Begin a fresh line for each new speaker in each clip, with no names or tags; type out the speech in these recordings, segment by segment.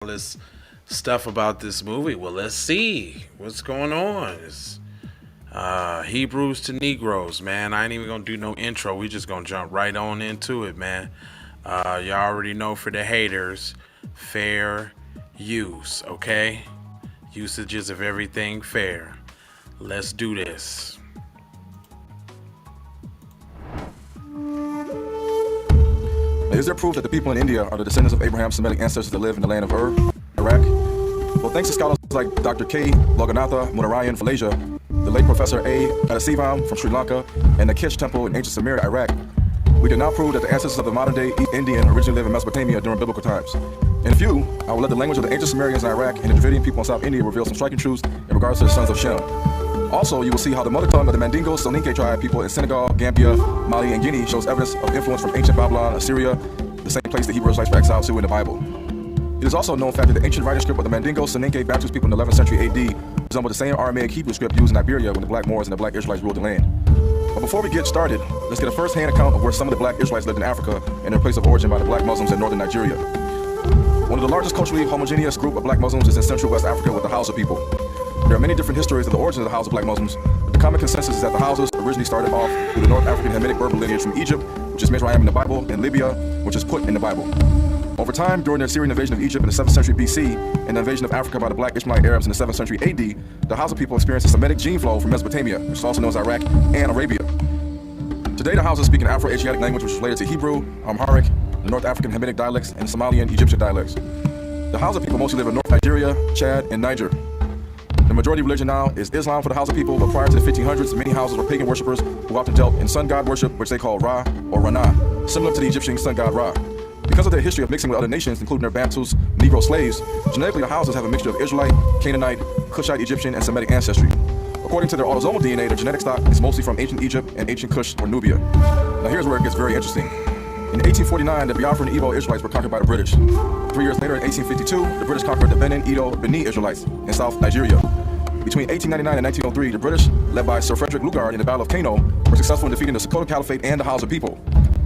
this stuff about this movie. Well, let's see what's going on. It's Hebrews to Negroes, man. I ain't even gonna do no intro. We just gonna jump right on into it, man. Y'all already know for the haters, fair use, okay? Usages of everything fair. Let's do this.
Is there proof that the people in India are the descendants of Abraham's Semitic ancestors that live in the land of Ur, Iraq? Well, thanks to scholars like Dr. K. Loganatha Munarayan from Malaysia, the late Professor A. Adasivam from Sri Lanka, and the Kish Temple in ancient Samaria, Iraq, we can now prove that the ancestors of the modern-day Indian originally lived in Mesopotamia during biblical times. In a few, I will let the language of the ancient Sumerians in Iraq and the Dravidian people in South India reveal some striking truths in regards to the sons of Shem. Also, you will see how the mother tongue of the Mandingo Soninke tribe people in Senegal, Gambia, Mali, and Guinea shows evidence of influence from ancient Babylon, Assyria, the same place the Hebrew Israelites were exiled to in the Bible. It is also a known fact that the ancient writing script of the Mandingo Soninke Baptist people in the 11th century AD resembled the same Aramaic Hebrew script used in Iberia when the Black Moors and the Black Israelites ruled the land. But before we get started, let's get a first-hand account of where some of the Black Israelites lived in Africa and their place of origin by the Black Muslims in northern Nigeria. One of the largest culturally homogeneous group of Black Muslims is in Central West Africa with the Hausa people. There are many different histories of the origins of the Hausa Black Muslims, but the common consensus is that the Hausas originally started off through the North African Hamitic Berber lineage from Egypt, which is Mizraim in the Bible, and Libya, which is Put in the Bible. Over time, during the Assyrian invasion of Egypt in the 7th century BC and the invasion of Africa by the Black Ishmaelite Arabs in the 7th century AD, the Hausa people experienced a Semitic gene flow from Mesopotamia, which is also known as Iraq and Arabia. Today, the Hausas speak an Afro-Asiatic language which is related to Hebrew, Amharic, the North African Hamitic dialects, and Somalian Egyptian dialects. The Hausa people mostly live in North Nigeria, Chad, and Niger. The majority religion now is Islam for the Hausa people, but prior to the 1500s, many Hausas were pagan worshippers who often dealt in sun god worship, which they call Ra or Rana, similar to the Egyptian sun god Ra. Because of their history of mixing with other nations, including their Bantus, Negro slaves, genetically the Hausas have a mixture of Israelite, Canaanite, Cushite, Egyptian, and Semitic ancestry. According to their autosomal DNA, their genetic stock is mostly from ancient Egypt and ancient Kush or Nubia. Now here's where it gets very interesting. In 1849, the Biafran and Igbo Israelites were conquered by the British. 3 years later, in 1852, the British conquered the Benin, Edo, Beni Israelites in South Nigeria. Between 1899 and 1903, the British, led by Sir Frederick Lugard in the Battle of Kano, were successful in defeating the Sokoto Caliphate and the Hausa people.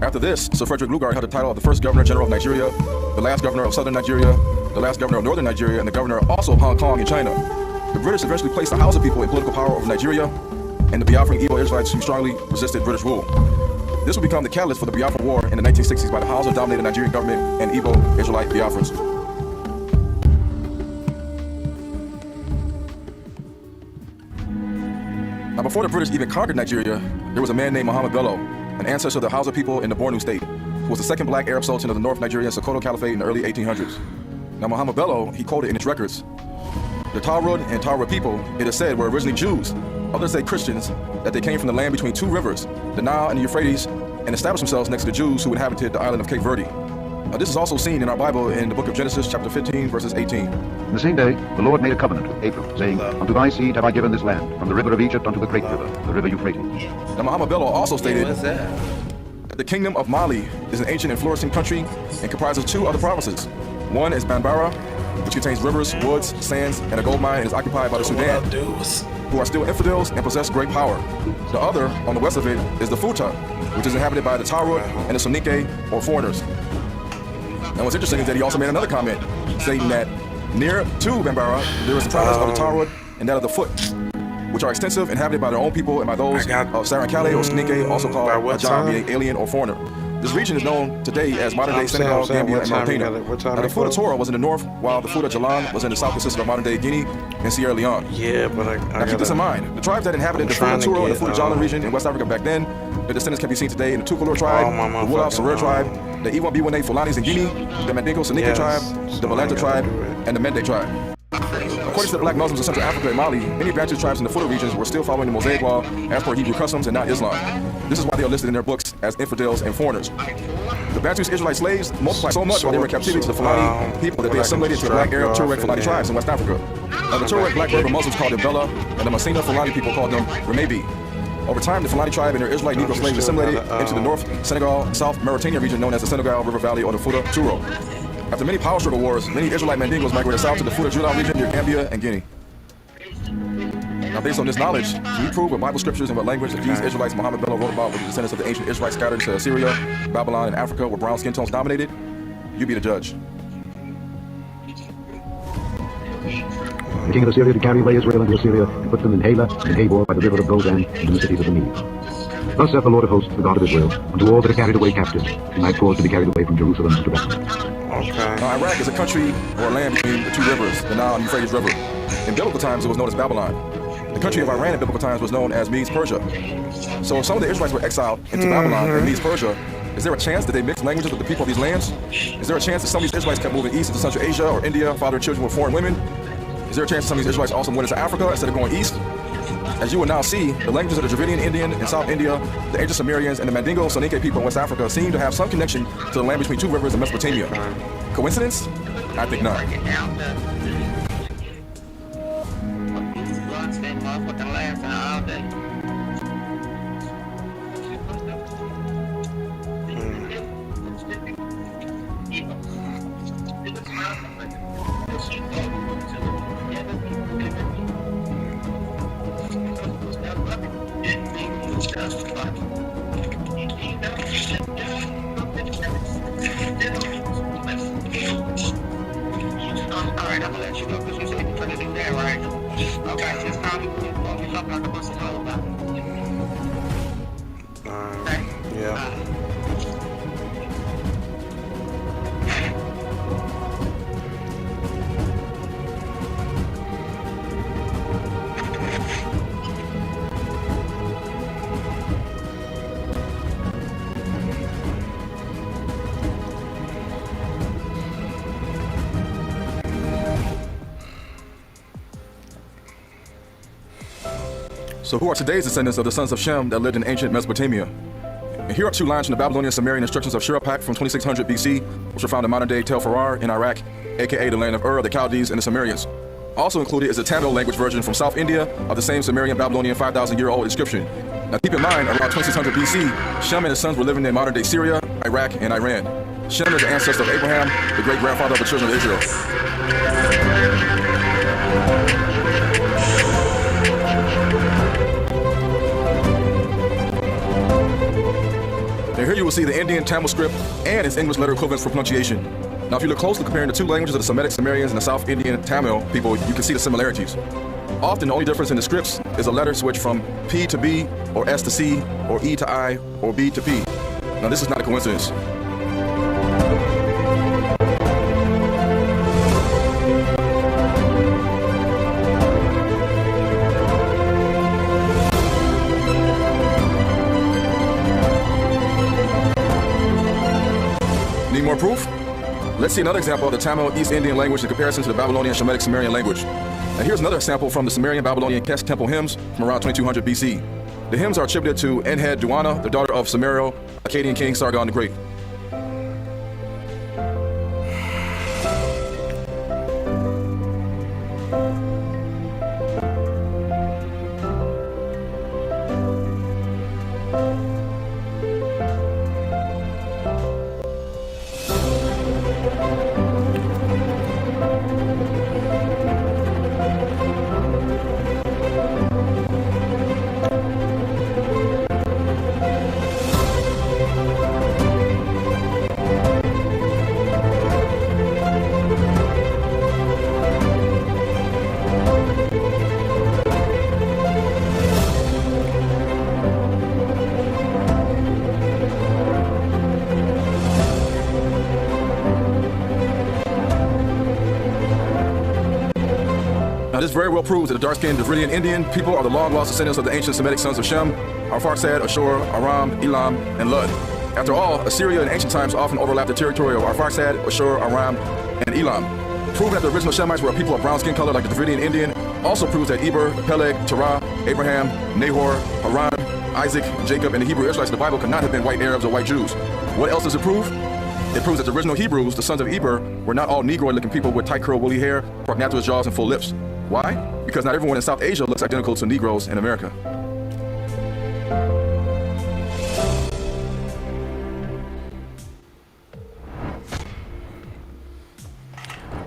After this, Sir Frederick Lugard held the title of the first Governor General of Nigeria, the last Governor of Southern Nigeria, the last Governor of Northern Nigeria, and the Governor also of Hong Kong in China. The British eventually placed the Hausa people in political power over Nigeria, and the Biafran Igbo Israelites who strongly resisted British rule. This would become the catalyst for the Biafran War in the 1960s by the Hausa-dominated Nigerian government and Igbo Israelite Biafrans. Now, before the British even conquered Nigeria, there was a man named Muhammad Bello, an ancestor of the Hausa people in the Borno state, who was the second black Arab sultan of the North Nigerian Sokoto Caliphate in the early 1800s. Now, Muhammad Bello, he quoted in his records, "The Taurud and Taura people, it is said, were originally Jews, others say Christians, that they came from the land between two rivers, the Nile and the Euphrates, and established themselves next to the Jews who inhabited the island of Cape Verde." Now, this is also seen in our Bible in the book of Genesis, chapter 15, verses 18.
In the same day, the Lord made a covenant with Abram, saying, "Unto thy seed have I given this land, from the river of Egypt unto the great river, the river Euphrates."
Now, Muhammad Bello also stated
What's that?
that the kingdom of Mali is an ancient and flourishing country and comprises two other provinces. One is Bambara, which contains rivers, woods, sands, and a gold mine, and is occupied by the
What
Sudan,
up, dudes?
who are still infidels and possess great power. The other, on the west of it, is the Futa, which is inhabited by the Taurud and the Soninke, or foreigners. And what's interesting is that he also made another comment, stating that near to Bambara, there is the province of the Taurud and that of the Foot, which are extensive, inhabited by their own people and by those of Sarankale or Soninke, also called
By what
Ajam,
time?
meaning alien or foreigner. This region is known today as modern-day Senegal, Gambia, and Mauritania. Now, the Futa Torah was in the north, while the Futa Jalan was in the south, consisting of modern-day Guinea and Sierra Leone.
Yeah, but I
Now keep this in mind. The tribes that inhabited the
trying
Futa
to
Toro and the
get,
Futa Jalan region in West Africa back then, their descendants can be seen today in the Tukulur tribe,
Oh, my
the Wolof Serer
motherfucking
tribe, the Iwan-Biwane Fulanis in Guinea, the Mandingo Soninke
Yes.
tribe, the Balanta tribe, and the Mende tribe. According to the Black Muslims of Central Africa and Mali, many Bantu tribes in the Futa regions were still following the Mosaic law as per Hebrew customs and not Islam. This is why they are listed in their books as infidels and foreigners. The Bantu's Israelite slaves multiplied so much while they were in captivity to the Fulani people that they assimilated to the Black Arab Tuareg Fulani tribes in West Africa. Now, the Tuareg Black Berber Muslims called them Bella, and the Masina Fulani people called them Remebi. Over time, the Fulani tribe and their Israelite Negro slaves assimilated into the North Senegal, South Mauritania region known as the Senegal River Valley or the Futa Turo. After many power struggle wars, many Israelite Mandingos migrated south to the Futa Julan region near Gambia and Guinea. Now, based on this knowledge, can we prove with Bible scriptures and what language that these Israelites Muhammad Bello wrote about were the descendants of the ancient Israelites scattered to Assyria, Babylon, and Africa, where brown skin tones dominated? You be the judge.
The king of Assyria did carry away Israel into Assyria, and put them in Halah, and Habor, by the river of Gozan, and in the cities of the Medes. Thus saith the Lord of hosts, the God of Israel, unto all that are carried away captives, and I cause to be carried away from Jerusalem unto Bethlehem.
Now, Iraq is a country or land between the two rivers, the Nile and Euphrates River. In biblical times, it was known as Babylon. The country of Iran in biblical times was known as Medes Persia. So if some of the Israelites were exiled into Babylon and Medes Persia, is there a chance that they mixed languages with the people of these lands? Is there a chance that some of these Israelites kept moving east into Central Asia or India, fathering children with foreign women? Is there a chance that some of these Israelites also went into Africa instead of going east? As you will now see, the languages of the Dravidian Indian in South India, the ancient Sumerians, and the Mandingo Soninke people in West Africa seem to have some connection to the land between two rivers in Mesopotamia. Coincidence? I think not. So who are today's descendants of the sons of Shem that lived in ancient Mesopotamia? And here are two lines from the Babylonian Sumerian instructions of Shirapak from 2600 BC, which are found in modern-day Tel Farar in Iraq, aka the land of Ur, the Chaldees, and the Sumerians. Also included is a Tamil language version from South India of the same Sumerian Babylonian 5,000-year-old inscription. Now keep in mind, around 2600 BC, Shem and his sons were living in modern-day Syria, Iraq, and Iran. Shem is the ancestor of Abraham, the great-grandfather of the children of Israel. And here you will see the Indian Tamil script and its English letter equivalents for pronunciation. Now if you look closely comparing the two languages of the Semitic Sumerians and the South Indian Tamil people, you can see the similarities. Often the only difference in the scripts is a letter switch from P to B, or S to C, or E to I, or B to P. Now this is not a coincidence. Need more proof? Let's see another example of the Tamil East Indian language in comparison to the Babylonian Shemitic Sumerian language. And here's another sample from the Sumerian Babylonian Kesh temple hymns from around 2200 BC. The hymns are attributed to Enhed Duana, the daughter of Samario, Akkadian king Sargon the Great. Now this very well proves that the dark-skinned Dravidian Indian people are the long-lost descendants of the ancient Semitic sons of Shem, Arphaxad, Ashur, Aram, Elam, and Lud. After all, Assyria in ancient times often overlapped the territory of Arphaxad, Ashur, Aram, and Elam. Proving that the original Shemites were a people of brown skin color like the Dravidian Indian also proves that Eber, Peleg, Terah, Abraham, Nahor, Haran, Isaac, Jacob, and the Hebrew Israelites in the Bible could not have been white Arabs or white Jews. What else does it prove? It proves that the original Hebrews, the sons of Eber, were not all Negroid-looking people with tight curled woolly hair, prognathous jaws, and full lips. Why? Because not everyone in South Asia looks identical to Negroes in America.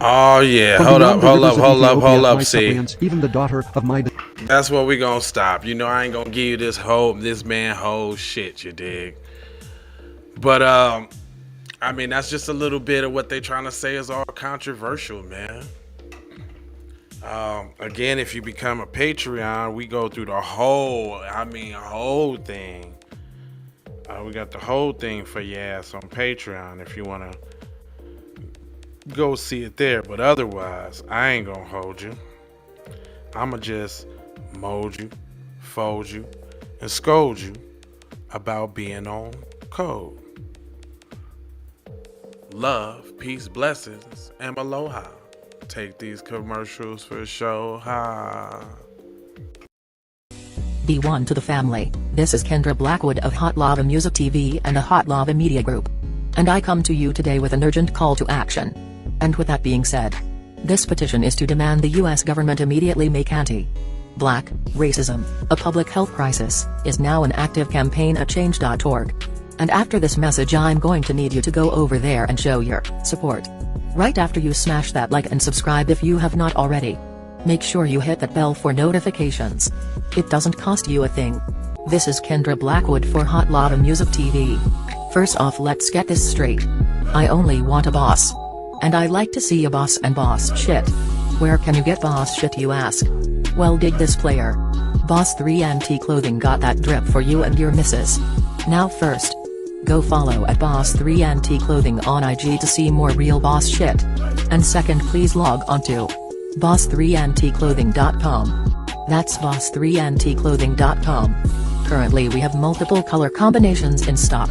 Oh yeah, hold up. See,
even the daughter of my.
That's where we gonna stop. You know, I ain't gonna give you this whole shit. You dig? But I mean, that's just a little bit of what they trying to say is all controversial, man. Again, if you become a Patreon, we go through the whole thing. We got the whole thing for your ass on Patreon if you want to go see it there. But otherwise, I ain't gonna hold you. I'ma just mold you, fold you, and scold you about being on code. Love, peace, blessings, and aloha. Take these commercials for show. Ha.
Be one to the family. This is Kendra Blackwood of Hot Lava Music TV and the Hot Lava Media Group. And I come to you today with an urgent call to action. And with that being said, this petition is to demand the US government immediately make anti-black racism a public health crisis is now an active campaign at change.org. And after this message, I'm going to need you to go over there and show your support. Right after you smash that like and subscribe if you have not already. Make sure you hit that bell for notifications. It doesn't cost you a thing. This is Kendra Blackwood for Hot Lava Music TV. First off, let's get this straight. I only want a boss. And I like to see a boss and boss shit. Where can you get boss shit, you ask? Well, dig this player. Boss 3 Anti Clothing got that drip for you and your missus. Now first, go follow at Boss 3 Anti Clothing on IG to see more real boss shit. And second, please log on to boss3anticlothing.com. That's boss3anticlothing.com. Currently we have multiple color combinations in stock.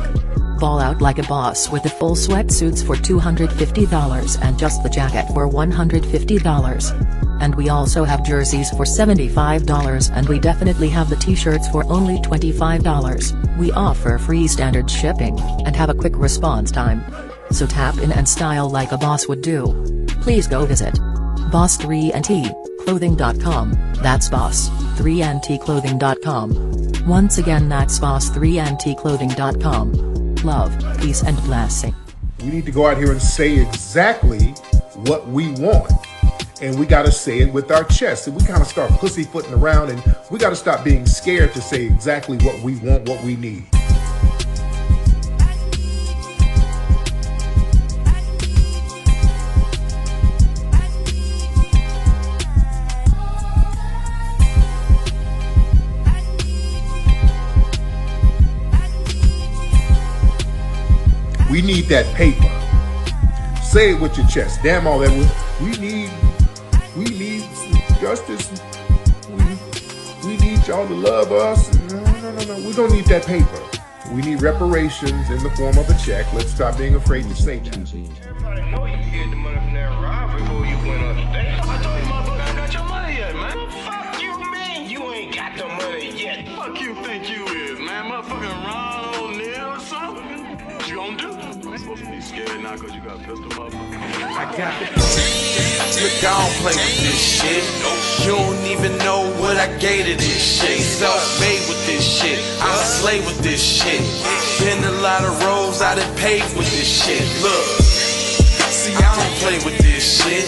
Ball out like a boss with the full sweatsuits for $250 and just the jacket for $150. And we also have jerseys for $75, and we definitely have the t-shirts for only $25. We offer free standard shipping, and have a quick response time. So tap in and style like a boss would do. Please go visit boss3anticlothing.com, that's boss3anticlothing.com. Once again, that's boss3anticlothing.com. Love, peace and blessing.
We need to go out here and say exactly what we want. And we got to say it with our chest. And we kind of start pussyfooting around, and we got to stop being scared to say exactly what we want, what we need. We need that paper. Say it with your chest. Damn all that. We need justice. We need y'all to love us. No. We don't need that paper. We need reparations in the form of a check. Let's stop being afraid to say that.
I know you get the money from that ride before you went up there. I told you motherfucker, I got your money yet, man. Fuck you, man. You ain't got the money yet. Fuck you think you is, man. Motherfucking Ron O'Neal or something. What you gonna do? I'm supposed to be scared now because you got a pistol, motherfucker.
I got it. Look, I don't play with this shit. You don't even know what I gave to this shit. Self-made with this shit. I slay with this shit. Been a lot of roads I done paved with this shit. Look, see, I don't play with this shit.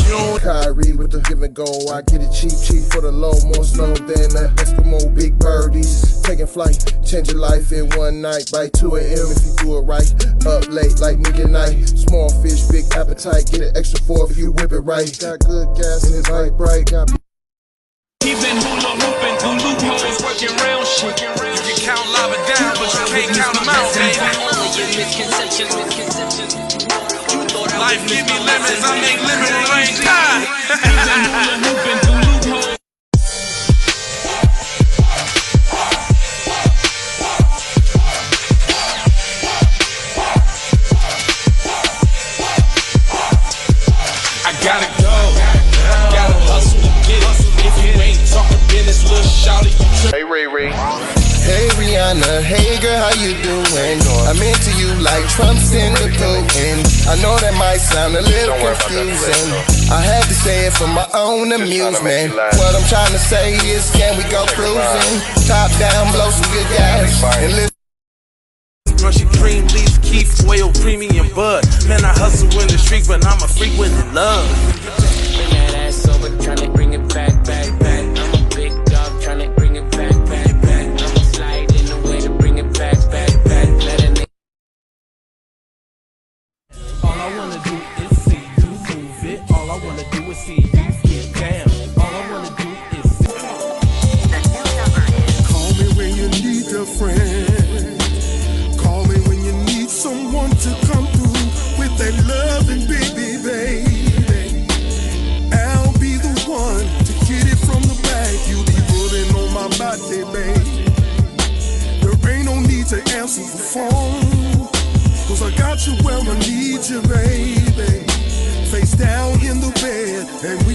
You don't.
Kyrie with the give and go. I get it cheap for the low. More snow than the Eskimo big birdies. Taking flight, change your life in one night. By 2 a.m. if you do it right. Up late like midnight. Small fish, big appetite. Get an extra 4 if you whip it right. Got good gas and it's light bright. Got
He been hula hooping through loopholes, working round shit. You can count lava down, but you can't count them out, baby. Life give me lemons, I make lemon rain. He been hula hooping through loopholes. I gotta go, gotta hustle to get it. If you ain't talking business, little shawty, you
Hey, Ray Ray.
Hey Rihanna, hey girl, how you doing? I'm into you like Trump's in the Putin. I know that might sound a little confusing. I had to say it for my own amusement. What I'm trying to say is, can we go cruising? Top down, blow some good gas, and listen.
Brushy cream, leaf, keef, oil, premium bud. Man, I hustle in the streets, but I'm a freak with the love.
Bring that ass over, tryna bring it back. I'm a big dog, tryna bring it back. I'ma slide in the way to bring it back. Let a nigga.
All I wanna do is see you move it. All I wanna do is see you get down.
phone, 'cause I got you where I need you, baby. Face down in the bed, and